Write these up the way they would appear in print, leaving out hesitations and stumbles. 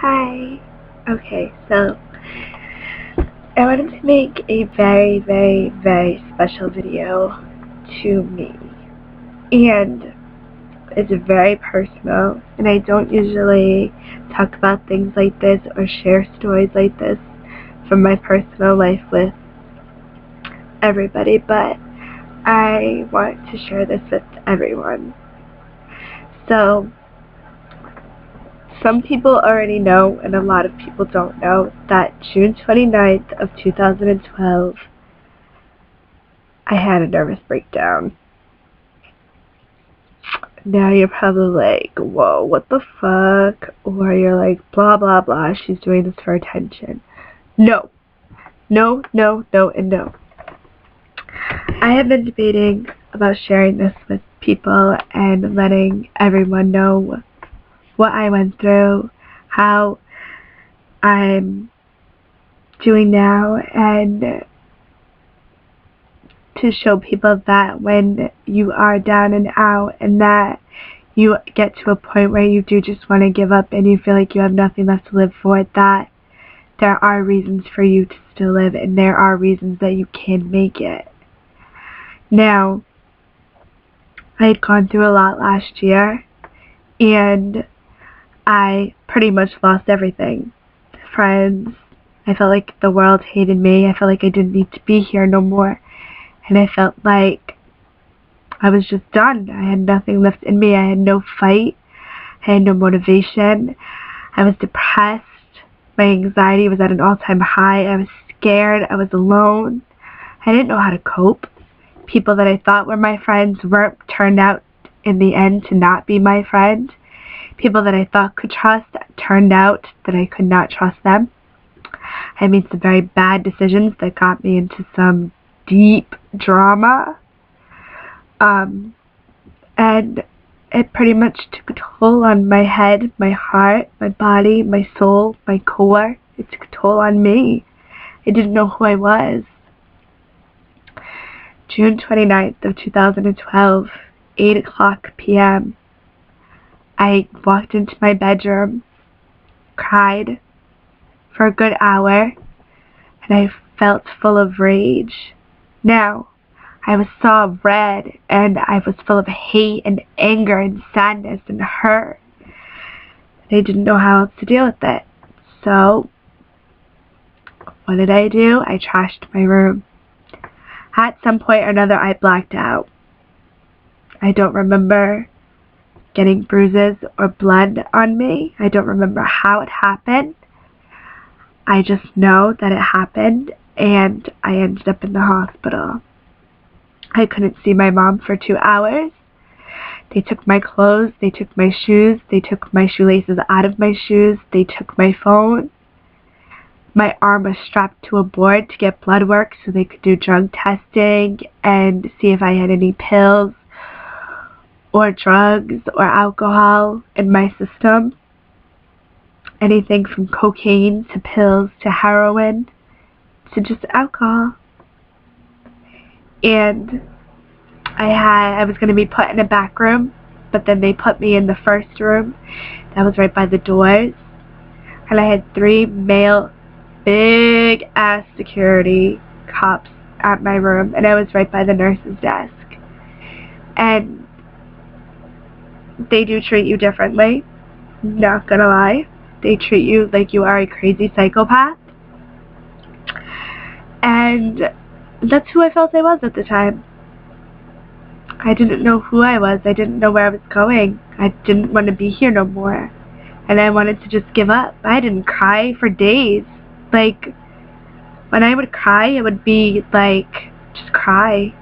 Hi. Okay, so I wanted to make a very, very, very special video to me. And it's very personal, and I don't usually talk about things like this or share stories like this from my personal life with everybody, but I want to share this with everyone. So, some people already know, and a lot of people don't know, that June 29th of 2012, I had a nervous breakdown. Now you're probably like, whoa, what the fuck? Or you're like, blah, blah, blah, she's doing this for attention. No. No, no, no, and no. I have been debating about sharing this with people and letting everyone know what I went through, how I'm doing now, and to show people that when you are down and out and that you get to a point where you do just want to give up and you feel like you have nothing left to live for, that there are reasons for you to still live, and there are reasons that you can make it. Now, I had gone through a lot last year, and I pretty much lost everything. Friends, I felt like the world hated me. I felt like I didn't need to be here no more. And I felt like I was just done. I had nothing left in me. I had no fight. I had no motivation. I was depressed. My anxiety was at an all-time high. I was scared. I was alone. I didn't know how to cope. People that I thought were my friends turned out in the end to not be my friend. People that I thought could trust turned out that I could not trust them. I made some very bad decisions that got me into some deep drama. And it pretty much took a toll on my head, my heart, my body, my soul, my core. It took a toll on me. I didn't know who I was. June 29th of 2012, 8 o'clock p.m. I walked into my bedroom, cried for a good hour, and I felt full of rage. Now, I saw red, and I was full of hate and anger and sadness and hurt. I didn't know how else to deal with it. So, what did I do? I trashed my room. At some point or another, I blacked out. I don't remember getting bruises or blood on me. I don't remember how it happened. I just know that it happened, and I ended up in the hospital. I couldn't see my mom for 2 hours. They took my clothes, they took my shoes, they took my shoelaces out of my shoes, they took my phone. My arm was strapped to a board to get blood work so they could do drug testing and see if I had any pills or drugs or alcohol in my system. Anything from cocaine to pills to heroin to just alcohol. And I was going to be put in a back room, but then they put me in the first room that was right by the doors. And I had 3 male big ass security cops at my room, and I was right by the nurse's desk. And they do treat you differently, not gonna lie. They treat you like you are a crazy psychopath. And that's who I felt I was at the time. I didn't know who I was. I didn't know where I was going. I didn't want to be here no more. And I wanted to just give up. I didn't cry for days. Like, when I would cry, it would be like, just cry.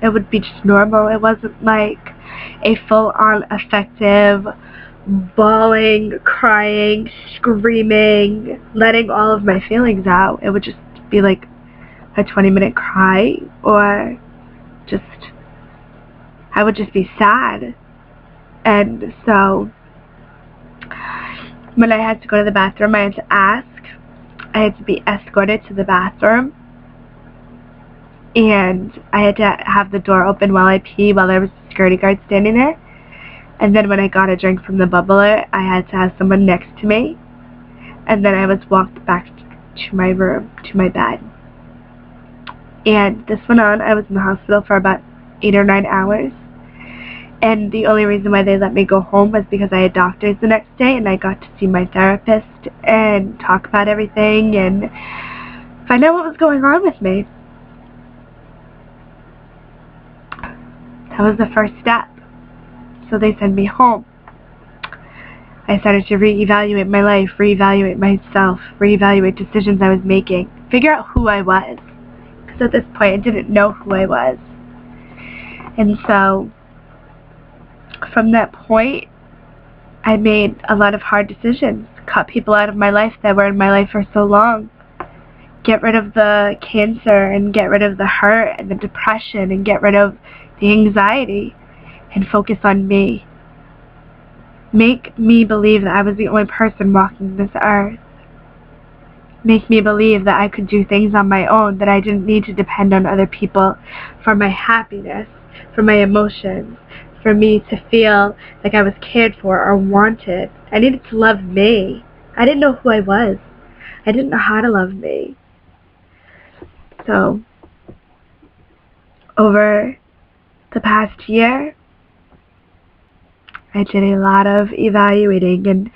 It would be just normal. It wasn't like a full-on effective bawling, crying, screaming, letting all of my feelings out. It would just be like a 20-minute cry, or just, I would just be sad. And so, when I had to go to the bathroom, I had to ask. I had to be escorted to the bathroom, and I had to have the door open while I pee while there was a security guard standing there. And then when I got a drink from the bubbler, I had to have someone next to me. and then I was walked back to my room, to my bed. And this went on. I was in the hospital for about 8 or 9 hours. And the only reason why they let me go home was because I had doctors the next day, and I got to see my therapist and talk about everything and find out what was going on with me. That was the first step. So they sent me home. I started to reevaluate my life, reevaluate myself, reevaluate decisions I was making, figure out who I was. Because at this point I didn't know who I was. And so from that point, I made a lot of hard decisions. Cut people out of my life that were in my life for so long. Get rid of the cancer and get rid of the hurt and the depression and get rid of the anxiety and focus on me. Make me believe that I was the only person walking this earth. Make me believe that I could do things on my own, that I didn't need to depend on other people for my happiness, for my emotions, for me to feel like I was cared for or wanted. I needed to love me. I didn't know who I was. I didn't know how to love me. So, over the past year, I did a lot of evaluating and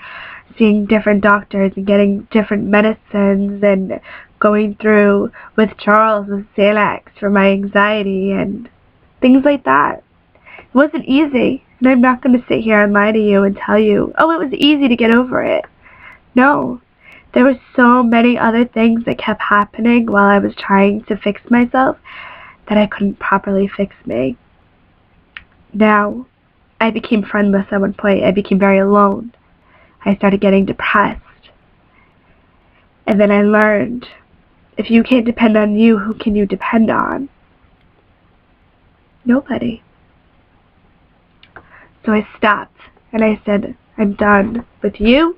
seeing different doctors and getting different medicines and going through withdrawals of Xanax for my anxiety and things like that. It wasn't easy, and I'm not going to sit here and lie to you and tell you, oh, it was easy to get over it. No, there were so many other things that kept happening while I was trying to fix myself that I couldn't properly fix me. Now, I became friendless at one point. I became very alone. I started getting depressed. And then I learned, if you can't depend on you, who can you depend on? Nobody. So I stopped and I said, I'm done with you,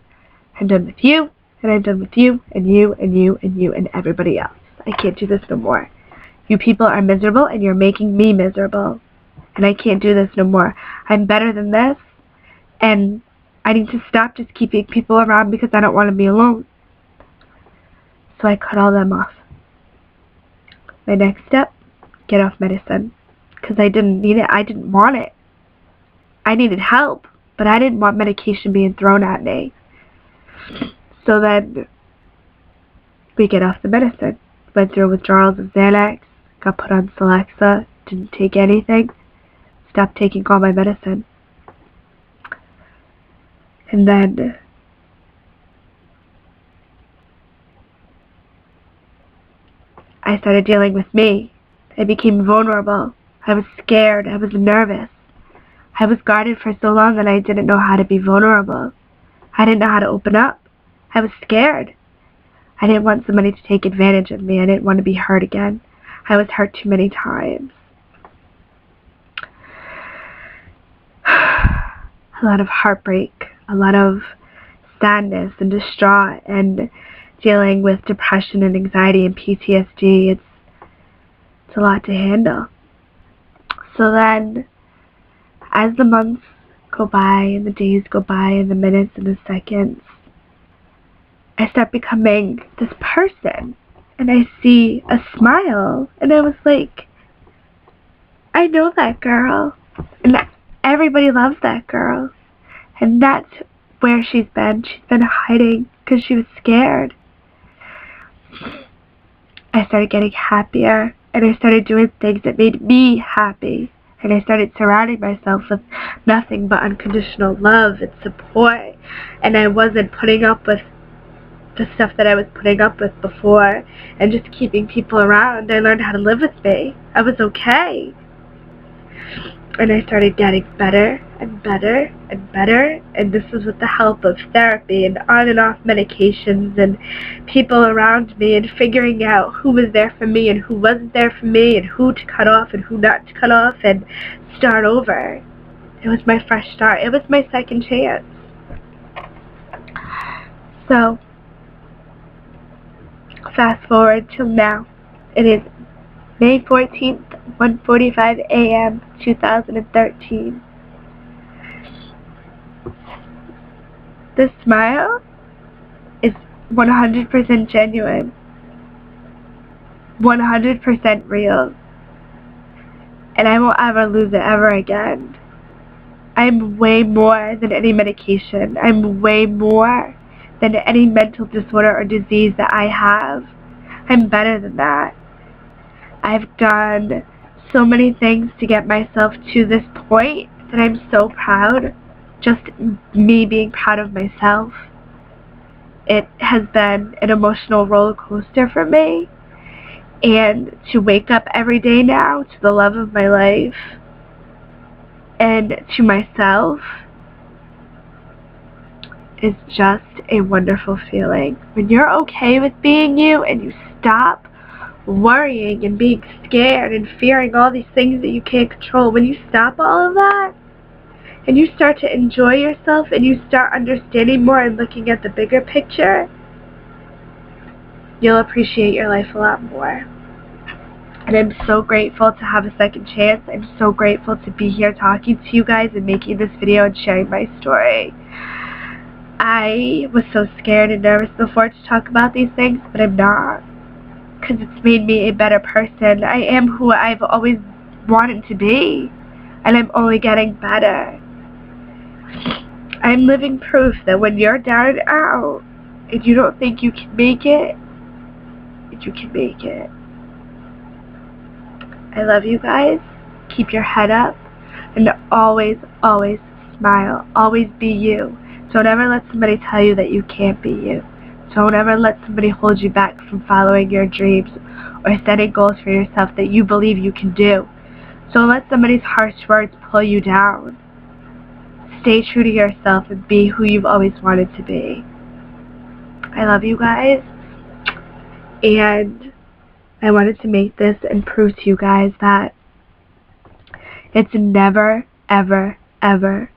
I'm done with you, and I'm done with you, and you, and you, and you, and everybody else. I can't do this no more. You people are miserable and you're making me miserable. And I can't do this no more. I'm better than this, and I need to stop just keeping people around because I don't want to be alone. So I cut all them off. My next step, get off medicine. Because I didn't need it. I didn't want it. I needed help, but I didn't want medication being thrown at me. So then, we get off the medicine. Went through withdrawals of Xanax, got put on Celexa, didn't take anything, stopped taking all my medicine. And then, I started dealing with me. I became vulnerable. I was scared. I was nervous. I was guarded for so long that I didn't know how to be vulnerable. I didn't know how to open up. I was scared. I didn't want somebody to take advantage of me. I didn't want to be hurt again. I was hurt too many times. A lot of heartbreak, a lot of sadness and distraught, and dealing with depression and anxiety and PTSD. It's a lot to handle. So then, as the months go by and the days go by and the minutes and the seconds, I start becoming this person, and I see a smile, and I was like, I know that girl, and everybody loves that girl, and that's where she's been. She's been hiding because she was scared. I started getting happier, and I started doing things that made me happy, and I started surrounding myself with nothing but unconditional love and support, and I wasn't putting up with the stuff that I was putting up with before and just keeping people around. I learned how to live with me. I was okay. And I started getting better and better and better, and this was with the help of therapy and on and off medications and people around me, and figuring out who was there for me and who wasn't there for me, and who to cut off and who not to cut off, and start over. It was my fresh start. It was my second chance. So, fast forward till now. It is May 14th, 1:45 a.m., 2013. This smile is 100% genuine, 100% real, and I won't ever lose it ever again. I'm way more than any medication. I'm way more than any mental disorder or disease that I have. I'm better than that. I've done so many things to get myself to this point that I'm so proud. Just me being proud of myself. It has been an emotional roller coaster for me. And to wake up every day now to the love of my life and to myself is just a wonderful feeling. When you're okay with being you and you stop worrying and being scared and fearing all these things that you can't control, when you stop all of that and you start to enjoy yourself and you start understanding more and looking at the bigger picture, you'll appreciate your life a lot more. And I'm so grateful to have a second chance. I'm so grateful to be here talking to you guys and making this video and sharing my story. I was so scared and nervous before to talk about these things, but I'm not. Because it's made me a better person. I am who I've always wanted to be. And I'm only getting better. I'm living proof that when you're down and out, and you don't think you can make it, you can make it. I love you guys. Keep your head up. And always, always smile. Always be you. Don't ever let somebody tell you that you can't be you. Don't ever let somebody hold you back from following your dreams or setting goals for yourself that you believe you can do. Don't let somebody's harsh words pull you down. Stay true to yourself and be who you've always wanted to be. I love you guys. And I wanted to make this and prove to you guys that it's never, ever, ever